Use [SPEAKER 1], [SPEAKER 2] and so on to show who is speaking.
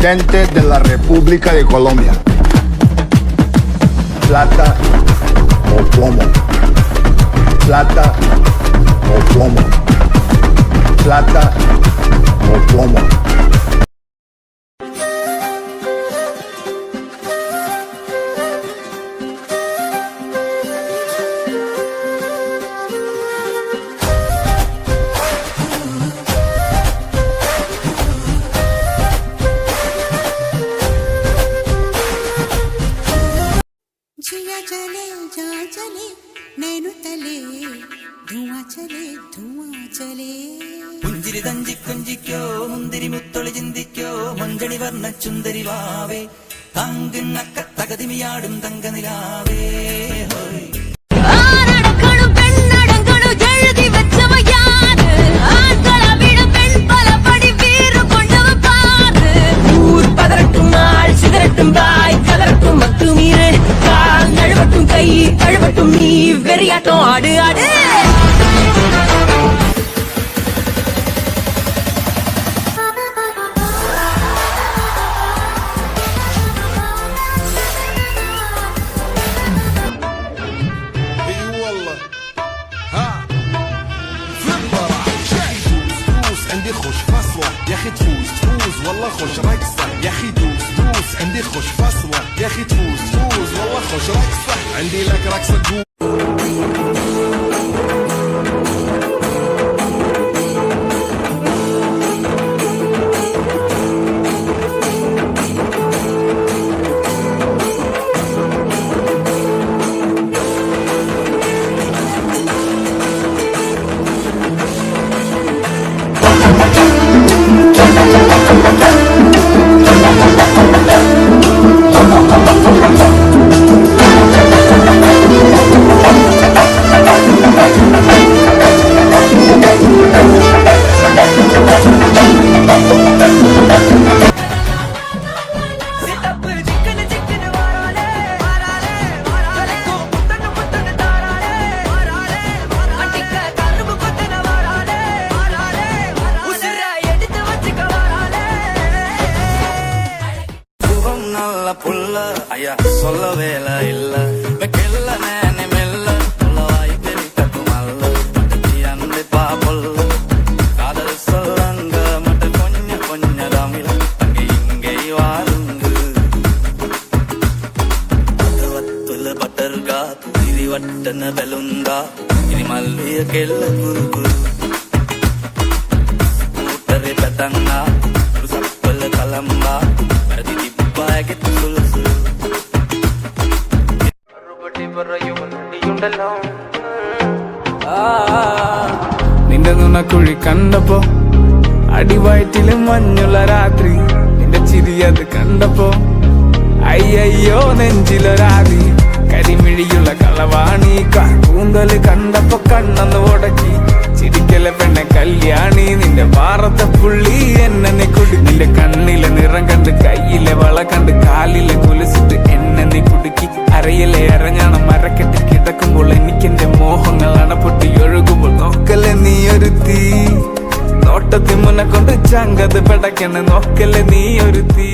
[SPEAKER 1] presidente de la República de Colombia. Plata o plomo. Plata o plomo. Plata o plomo.
[SPEAKER 2] जिया चले जा चले नैनु तले धुआं चले
[SPEAKER 3] പുഞ്ചിരി തഞ്ചി കൊഞ്ചിക്കോ മുന്തിരി മുത്തൊളി ചിന്തിക്കോ മഞ്ചണി വർണ്ണ ചുന്ദരി വാവേ തങ്കിണ്ണക്ക തകതിമിയാടും തങ്കനിലാവേ ഹോയ് கழுவட்டும் நீ வெறியாட்டம் ஆடு ஆடு
[SPEAKER 4] عندي خوش فصلة يا اخي تفوز والله خوش رقصة يا اخي دوس عندي خوش فصلة يا اخي تفوز والله خوش رقصة عندي لك رقصة تقول புள்ள ஐயா சொல்ல வேலை இல்ல வெக்கல்ல நேனே மெல்ல புள்ளவாய் பெரிக்கட்டும் அல்ல அந்த பாப்பொல்ல காதல் சொல்லங்க மட்ட கொஞ்ச தமிழ் அங்கே இங்கே வாருங்க வத்துல பட்டர்கா திரி வட்டன பெலுங்கா இனி மல்லிய கெல்ல குரு கூட்டரை பெத்தங்கா சப்பல்ல கலம்பா
[SPEAKER 5] നിന്റെ നുണക്കുഴി കണ്ടപ്പോ അടിവയറ്റിലും മഞ്ഞുള്ള രാത്രി നിന്റെ ചിരി അത് കണ്ടപ്പോ അയ്യോ നെഞ്ചിലൊരാതി കരിമിഴിയുള്ള കളവാണി കൂന്തല് കണ്ടപ്പോ കണ്ണന്ന് ഉടക്കി ചിരിക്കല പെണ്ണെ കല്യാണി നിന്റെ പാറത്തെ പുള്ളി എന്നെ കുടി നിന്റെ കണ്ണിലെ നിറം കണ്ട് കയ്യിലെ വള കണ്ട് കാലിലെ കുലിച്ചിട്ട് എന്നെ നീ കുടുക്കി അരയിലെ അരഞ്ഞാണം മരക്കെട്ടി കിടക്കുമ്പോൾ എനിക്കെന്റെ മോഹങ്ങൾ അണപ്പൊട്ടി ഒഴുകുമ്പോൾ നോക്കല്ലേ നീ ഒരു തീ നോട്ടത്തി മുന്നെ കൊണ്ട് ചങ്കത് പെടക്കണ് നോക്കല്ലേ നീ ഒരു തീ